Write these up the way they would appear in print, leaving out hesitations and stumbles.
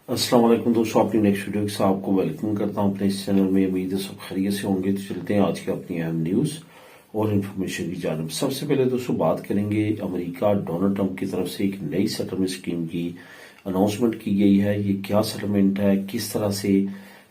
अस्सलाम वालेकुम दोस्तों, अपनी नेक्स्ट वीडियो के साथ आपको वेलकम करता हूं अपने इस चैनल में। उम्मीद है सब खैरियत से होंगे। तो चलते हैं आज की अपनी अहम न्यूज़ और इन्फॉर्मेशन की जानिब। सबसे पहले दोस्तों बात करेंगे अमेरिका डोनाल्ड ट्रंप की तरफ से एक नई सेटलमेंट स्कीम की अनाउंसमेंट की गई है। ये क्या सेटलमेंट है, किस तरह से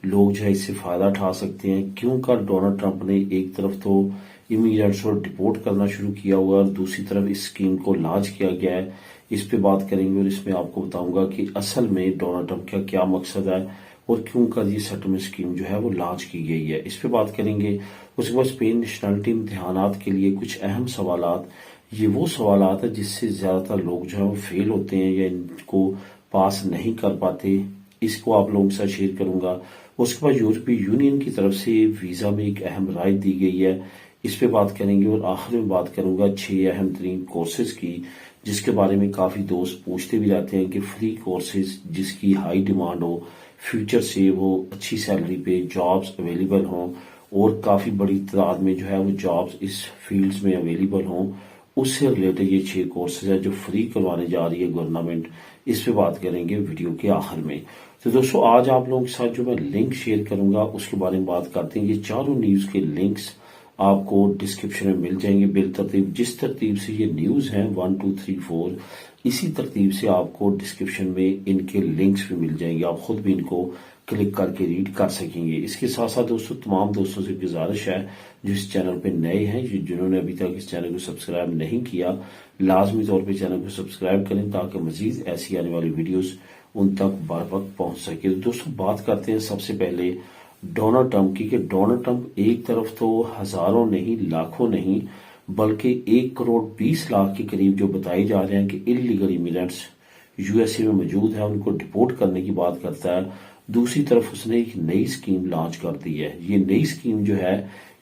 लोग जो है इससे फायदा उठा सकते हैं, क्यों कर डोनाल्ड ट्रंप ने एक तरफ तो इमीग्रेंट्स को डिपोर्ट करना शुरू किया हुआ और दूसरी तरफ इस स्कीम को लॉन्च किया गया है, इस पे बात करेंगे। और इसमें आपको बताऊंगा कि असल में डोनाल्ड ट्रंप का क्या मकसद है और क्यों कर ये सेटलमेंट स्कीम जो है वो लॉन्च की गई है, इस पे बात करेंगे। उसके बाद स्पेन नेशनलिटी इम्तिहानात के लिए कुछ अहम सवालात, ये वो सवालात है जिससे ज्यादातर लोग जो है वो फेल होते हैं या इनको पास नहीं कर पाते, इसको आप लोगों के साथ शेयर करूंगा। उसके बाद यूरोपीय यूनियन की तरफ से वीजा में एक अहम राय दी गई है, इस पे बात करेंगे। और आखिर में बात करूंगा 6 अहम तरीन कोर्सेज की, जिसके बारे में काफी दोस्त पूछते भी रहते हैं कि फ्री कोर्सेज जिसकी हाई डिमांड हो, फ्यूचर सेव हो, अच्छी सैलरी पे जॉब्स अवेलेबल हों और काफी बड़ी तादाद में जो है वो जॉब्स इस फील्ड्स में अवेलेबल हों, उससे रिलेटेड ये 6 कोर्सेज है जो फ्री करवाने जा रही है गवर्नमेंट। इस पे बात करेंगे वीडियो के आखिर में। तो दोस्तों आज आप लोगों के साथ जो मैं लिंक शेयर करूंगा उसके बारे में बात करते हैं। ये चारों न्यूज के लिंक्स आपको डिस्क्रिप्शन में मिल जाएंगे बिल तरतीब। जिस तरतीब से ये न्यूज हैं 1 2 3 4, इसी तरतीब से आपको डिस्क्रिप्शन में इनके लिंक्स भी मिल जाएंगे, आप खुद भी इनको क्लिक करके रीड कर सकेंगे। इसके साथ साथ दोस्तों तमाम दोस्तों से गुजारिश है जो इस चैनल पे नए हैं, जिन्होंने अभी तक इस चैनल को सब्सक्राइब नहीं किया, लाजमी तौर पे चैनल को सब्सक्राइब करें ताकि मजीद ऐसी आने वाली वीडियोस उन तक बर वक्त पहुंच सके। तो दोस्तों बात करते हैं सबसे पहले डोनाल्ड ट्रंप की, कि डोनाल्ड ट्रंप एक तरफ तो हजारों नहीं, लाखों नहीं, बल्कि 1 करोड़ 20 लाख के करीब जो बताए जा रहे हैं कि इलीगल इमिग्रेंट्स यूएसए में मौजूद है, उनको डिपोर्ट करने की बात करता है। दूसरी तरफ उसने एक नई स्कीम लॉन्च कर दी है। ये नई स्कीम जो है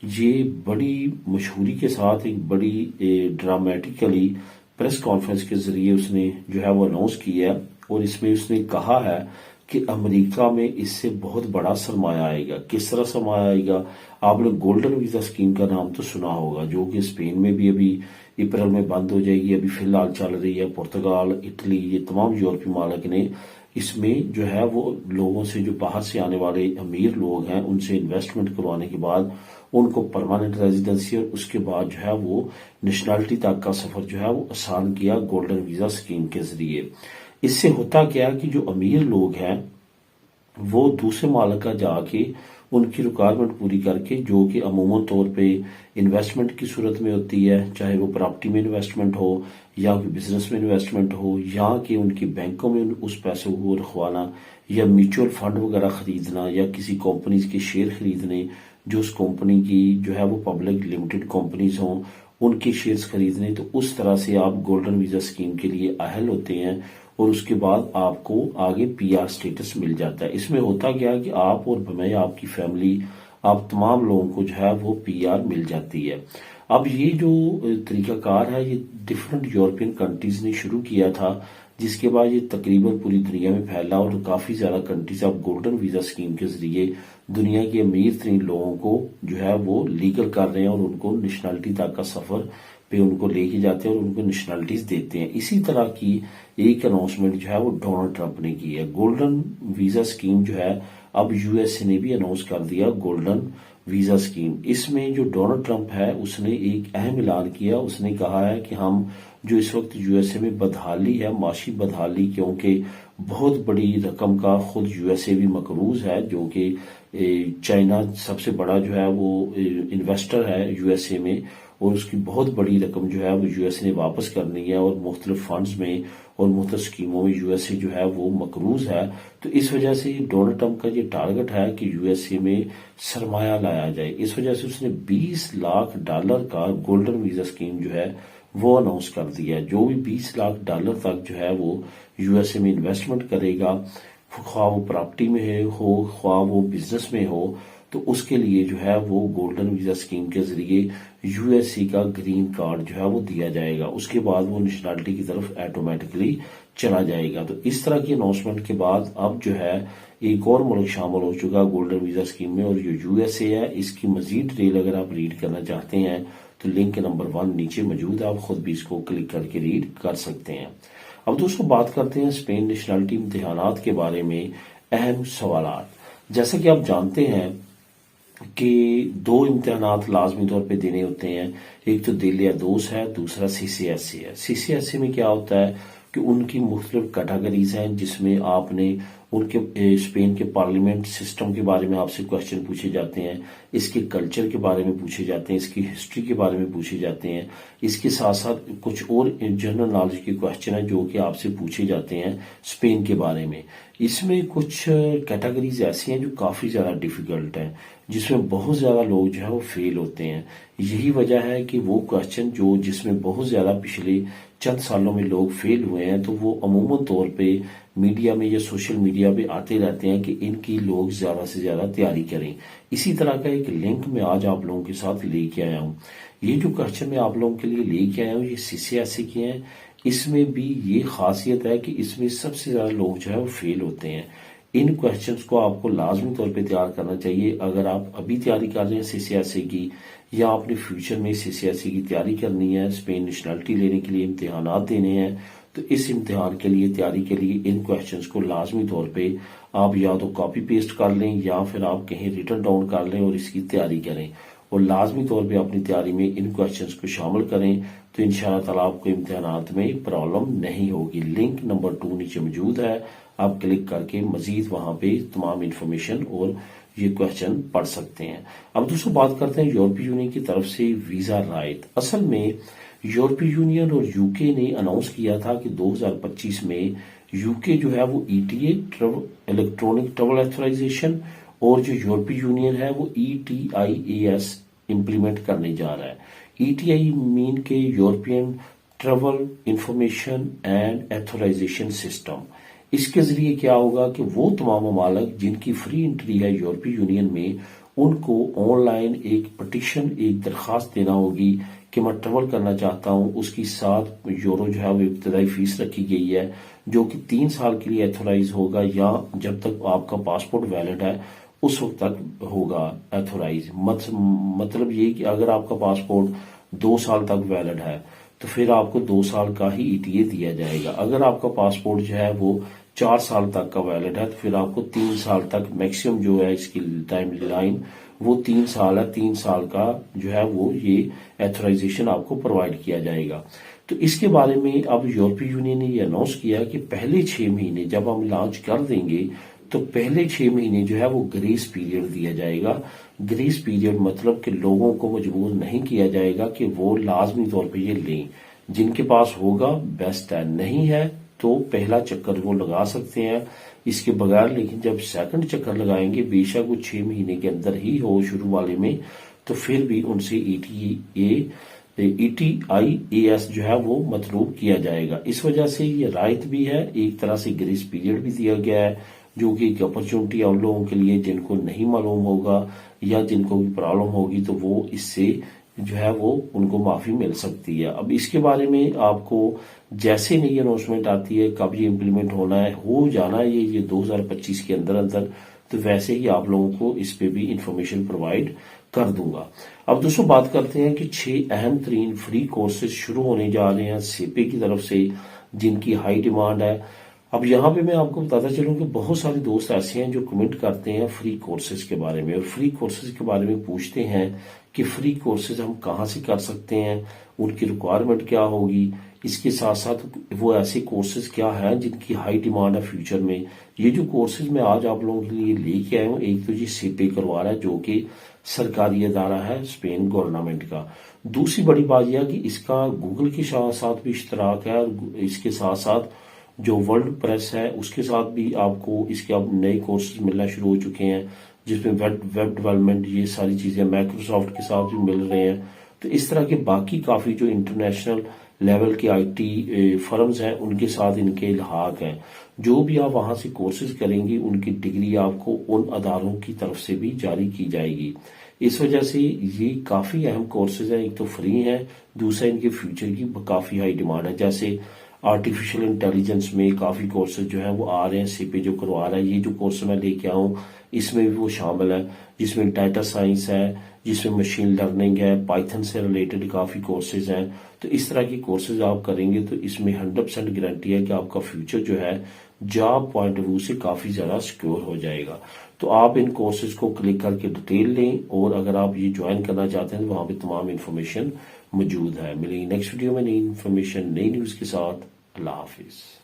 ये बड़ी मशहूरी के साथ एक बड़ी ड्रामेटिकली प्रेस कॉन्फ्रेंस के जरिए उसने जो है वो अनाउंस की है। और इसमें उसने कहा है कि अमेरिका में इससे बहुत बड़ा सरमाया आएगा। किस तरह सरमाया आएगा? आपने गोल्डन वीजा स्कीम का नाम तो सुना होगा, जो कि स्पेन में भी अभी अप्रैल में बंद हो जाएगी, अभी फिलहाल चल रही है। पुर्तगाल, इटली, ये तमाम यूरोपीय मालिक ने इसमें जो है वो लोगों से, जो बाहर से आने वाले अमीर लोग हैं, उनसे इन्वेस्टमेंट करवाने के बाद उनको परमानेंट रेजिडेंसी और उसके बाद जो है वो नेशनलिटी तक का सफर जो है वो आसान किया गोल्डन वीजा स्कीम के जरिए। इससे होता क्या है कि जो अमीर लोग हैं वो दूसरे मालिक का जाके उनकी रिक्वायरमेंट पूरी करके, जो कि अमूमन तौर पे इन्वेस्टमेंट की सूरत में होती है, चाहे वो प्रॉपर्टी में इन्वेस्टमेंट हो या बिजनेस में इन्वेस्टमेंट हो, या कि उनकी बैंकों में उस पैसों को रखवाना या म्यूचुअल फंड वगैरह खरीदना या किसी कंपनीज के शेयर खरीदने, जो उस कंपनी की जो है वो पब्लिक लिमिटेड कंपनीज हों, उनके शेयर्स खरीदने। तो उस तरह से आप गोल्डन वीजा स्कीम के लिए अहल होते हैं और उसके बाद आपको आगे पीआर स्टेटस मिल जाता है। इसमें होता क्या है कि आप और मैं, आपकी फैमिली, आप तमाम लोगों को जो है वो पीआर मिल जाती है। अब ये जो तरीकाकार है ये डिफरेंट यूरोपियन कंट्रीज ने शुरू किया था, जिसके बाद ये तकरीबन पूरी दुनिया में फैला और काफी ज्यादा कंट्रीज अब गोल्डन वीजा स्कीम के जरिए दुनिया के अमीर तरीन लोगों को जो है वो लीगल कर रहे हैं और उनको नेशनलिटी तक का सफर पे उनको लेके जाते हैं और उनको नेशनलिटीज देते हैं। इसी तरह की एक अनाउंसमेंट जो है वो डोनाल्ड ट्रंप ने की है। गोल्डन वीजा स्कीम जो है अब यूएसए ने भी अनाउंस कर दिया गोल्डन वीजा स्कीम। इसमें जो डोनाल्ड ट्रंप है उसने एक अहम ऐलान किया। उसने कहा है कि हम जो इस वक्त यूएसए में बदहाली है, माशी बदहाली, क्योंकि बहुत बड़ी रकम का खुद यूएसए भी मकरूज है, जो कि चाइना सबसे बड़ा जो है वो इन्वेस्टर है यूएसए में, और उसकी बहुत बड़ी रकम जो है वो यूएसए ने वापस करनी है और मुख्तलिफ फंड्स में और मुख्तलिफ स्कीमों में यूएसए जो है वो मकरूज है। तो इस वजह से डोनाल्ड ट्रंप का ये टारगेट है कि यूएसए में सरमाया लाया जाए। इस वजह से उसने $20 लाख का गोल्डन वीजा स्कीम जो है वो अनाउंस कर दिया है। जो भी $20 लाख तक जो है वो यूएसए में इन्वेस्टमेंट करेगा, ख्वाह वो प्रॉपर्टी में हो, ख्वाह वो बिजनेस में हो, तो उसके लिए जो है वो गोल्डन वीजा स्कीम के जरिए यूएसए का ग्रीन कार्ड जो है वो दिया जाएगा। उसके बाद वो नेशनलिटी की तरफ ऑटोमेटिकली चला जाएगा। तो इस तरह की अनाउंसमेंट के बाद अब जो है एक और मुल्क शामिल हो चुका गोल्डन वीजा स्कीम में, और जो यूएसए है। इसकी मजीद डिटेल अगर आप रीड करना चाहते हैं तो लिंक नंबर 1 नीचे मौजूद है, आप खुद भी इसको क्लिक करके रीड कर सकते हैं। اب دوستوں بات کرتے ہیں اسپین نیشنلٹی امتحانات کے بارے میں اہم سوالات۔ جیسا کہ آپ جانتے ہیں کہ دو امتحانات لازمی طور پہ دینے ہوتے ہیں، ایک تو دل یا دوست ہے، دوسرا سی سی ایس سی ہے۔ سی سی ایس سی میں کیا ہوتا ہے کہ ان کی مختلف کیٹیگریز ہیں، جس میں آپ نے ان کے اسپین کے پارلیمنٹ سسٹم کے بارے میں آپ سے کوشچن پوچھے جاتے ہیں، اس کے کلچر کے بارے میں پوچھے جاتے ہیں، اس کی ہسٹری کے بارے میں پوچھے جاتے ہیں، اس کے ساتھ ساتھ کچھ اور جنرل نالج کے کوشچن ہیں جو کہ آپ سے پوچھے جاتے ہیں اسپین کے بارے میں۔ اس میں کچھ کیٹیگریز ایسی ہیں جو کافی زیادہ ڈیفیکلٹ ہیں، جس میں بہت زیادہ لوگ جو ہے وہ فیل ہوتے ہیں۔ یہی وجہ ہے کہ وہ کوشچن جس میں بہت زیادہ پچھلے چند سالوں میں لوگ فیل ہوئے ہیں، تو وہ عموماً طور پہ میڈیا میں یا سوشل میڈیا پہ آتے رہتے ہیں کہ ان کی لوگ زیادہ سے زیادہ تیاری کریں۔ اسی طرح کا ایک لنک میں آج آپ لوگوں کے ساتھ لے کے آیا ہوں۔ یہ جو کوشچن میں آپ لوگوں کے لیے لے کے آیا ہوں یہ سی سی ایس سی کے ہیں۔ اس میں بھی یہ خاصیت ہے کہ اس میں سب سے زیادہ لوگ جو ہے وہ فیل ہوتے ہیں۔ ان کوشچنز کو آپ کو لازمی طور پہ تیار کرنا چاہیے۔ اگر آپ ابھی تیاری کر رہے ہیں سی سی ایس سی کی، یا آپ نے فیوچر میں سی سی ایس سی کی تیاری کرنی ہے، اسپین نیشنلٹی لینے کے لیے امتحانات دینے ہیں، تو اس امتحان کے لیے تیاری کے لیے ان کوشچنز کو لازمی طور پہ آپ یا تو کاپی پیسٹ کر لیں یا پھر آپ کہیں ریٹن ڈاؤن کر لیں اور اس کی تیاری کریں، اور لازمی طور پہ اپنی تیاری میں ان کوشچنز کو شامل کریں، تو انشاءاللہ تعالیٰ آپ کو امتحانات میں پرابلم نہیں ہوگی۔ لنک نمبر 2 نیچے موجود ہے، آپ کلک کر کے مزید وہاں پہ تمام انفارمیشن اور یہ کوشچن پڑھ سکتے ہیں۔ اب دوستوں بات کرتے ہیں یورپی یونین کی طرف سے ویزا رائٹ۔ اصل میں یورپی یونین اور یو کے نے اناؤنس کیا تھا کہ 2025 میں یو کے جو ہے وہ E T A electronic travel authorisation اور جو یورپی یونین ہے وہ E T I A S implement کرنے جا رہا ہے۔ ای ٹی آئی مین کے European travel information and authorisation system. اس کے ذریعے کیا ہوگا کہ وہ تمام ممالک جن کی فری انٹری ہے یورپی یونین میں، ان کو آن لائن ایک پٹیشن، ایک درخواست دینا ہوگی کہ میں ٹریول کرنا چاہتا ہوں۔ اس کی 7 یورو جو ہے وہ ابتدائی فیس رکھی گئی ہے، جو کہ 3 سال کے لیے ایتھورائز ہوگا، یا جب تک آپ کا پاسپورٹ ویلڈ ہے اس وقت تک ہوگا ایتھورائز۔ مطلب یہ کہ اگر آپ کا پاسپورٹ 2 سال تک ویلڈ ہے تو پھر آپ کو 2 سال کا ہی ای ٹی اے دیا جائے گا۔ اگر آپ کا پاسپورٹ جو ہے وہ 4 سال تک کا ویلڈ ہے تو پھر آپ کو 3 سال تک میکسیمم جو ہے اس کی ٹائم لائن وہ 3 سال ہے، 3 سال کا جو ہے وہ یہ ایتھورائزیشن آپ کو پرووائڈ کیا جائے گا۔ تو اس کے بارے میں اب یورپی یونین نے یہ اناؤنس کیا کہ پہلے 6 مہینے جب ہم لانچ کر دیں گے تو پہلے 6 مہینے جو ہے وہ گریس پیریڈ دیا جائے گا۔ گریس پیریڈ مطلب کہ لوگوں کو مجبور نہیں کیا جائے گا کہ وہ لازمی طور پہ یہ لیں۔ جن کے پاس ہوگا بیسٹ ہے، نہیں ہے تو پہلا چکر وہ لگا سکتے ہیں اس کے بغیر، لیکن جب سیکنڈ چکر لگائیں گے بے شک وہ 6 مہینے کے اندر ہی ہو شروع والے میں، تو پھر بھی ان سے ای ٹی آئی اے ایس جو ہے وہ مطلوب کیا جائے گا۔ اس وجہ سے یہ رائت بھی ہے، ایک طرح سے گریس پیریڈ بھی دیا گیا ہے، جو کہ ایک اپرچونٹی ان لوگوں کے لیے جن کو نہیں معلوم ہوگا یا جن کو بھی پرابلم ہوگی تو وہ اس سے جو ہے وہ ان کو معافی مل سکتی ہے۔ اب اس کے بارے میں آپ کو جیسے نئی اناؤنسمنٹ آتی ہے کب یہ امپلیمنٹ ہونا ہے، ہو جانا ہے یہ 2025 کے اندر تو ویسے ہی آپ لوگوں کو اس پہ بھی انفارمیشن پرووائڈ کر دوں گا۔ اب دوستوں بات کرتے ہیں کہ 6 اہم ترین فری کورسز شروع ہونے جا رہے ہیں سیپے کی طرف سے، جن کی ہائی ڈیمانڈ ہے۔ اب یہاں پہ میں آپ کو بتاتا چلوں کہ بہت سارے دوست ایسے ہیں جو کمنٹ کرتے ہیں فری کورسز کے بارے میں، اور فری کورسز کے بارے میں پوچھتے ہیں کہ فری کورسز ہم کہاں سے کر سکتے ہیں، ان کی ریکوائرمنٹ کیا ہوگی، اس کے ساتھ ساتھ وہ ایسے کورسز کیا ہیں جن کی ہائی ڈیمانڈ ہے فیوچر میں۔ یہ جو کورسز میں آج آپ لوگوں کے لیے لے کے آئے ہوں، ایک تو یہ سیپے کروا رہا ہے جو کہ سرکاری ادارہ ہے اسپین گورنمنٹ کا۔ دوسری بڑی بات یہ ہے کہ اس کا گوگل کے ساتھ بھی اشتراک ہے، اور اس کے ساتھ ساتھ جو ورلڈ پریس ہے اس کے ساتھ بھی آپ کو اس کے اب نئے کورسز ملنا شروع ہو چکے ہیں، جس میں ویب ڈیولپمنٹ یہ ساری چیزیں مائکروسافٹ کے ساتھ بھی مل رہے ہیں۔ تو اس طرح کے باقی کافی جو انٹرنیشنل لیول کے آئی ٹی فرمز ہیں ان کے ساتھ ان کے الحاق ہیں۔ جو بھی آپ وہاں سے کورسز کریں گی ان کی ڈگری آپ کو ان اداروں کی طرف سے بھی جاری کی جائے گی۔ اس وجہ سے یہ کافی اہم کورسز ہیں، ایک تو فری ہیں، دوسرا ان کے فیوچر کی کافی ہائی ڈیمانڈ ہے۔ جیسے آرٹیفیشل انٹیلیجنس میں کافی کورسز جو ہیں وہ آ رہے ہیں، سی پہ جو کروا رہا ہے، یہ جو کورس میں لے کے آؤں اس میں بھی وہ شامل ہے، جس میں ڈیٹا سائنس ہے، جس میں مشین لرننگ ہے، پائتھن سے ریلیٹڈ کافی کورسز ہیں۔ تو اس طرح کی کورسز آپ کریں گے تو اس میں 100% گارنٹی ہے کہ آپ کا فیوچر جو ہے جاب پوائنٹ آف ویو سے کافی زیادہ سیکیور ہو جائے گا۔ تو آپ ان کورسز کو کلک کر کے ڈیٹیل لیں، اور اگر آپ یہ جوائن کرنا چاہتے ہیں تو وہاں پہ تمام انفارمیشن موجود ہے۔ ملیں گے نیکسٹ ویڈیو میں نئی انفارمیشن، نئی نیوز کے ساتھ۔ اللہ حافظ۔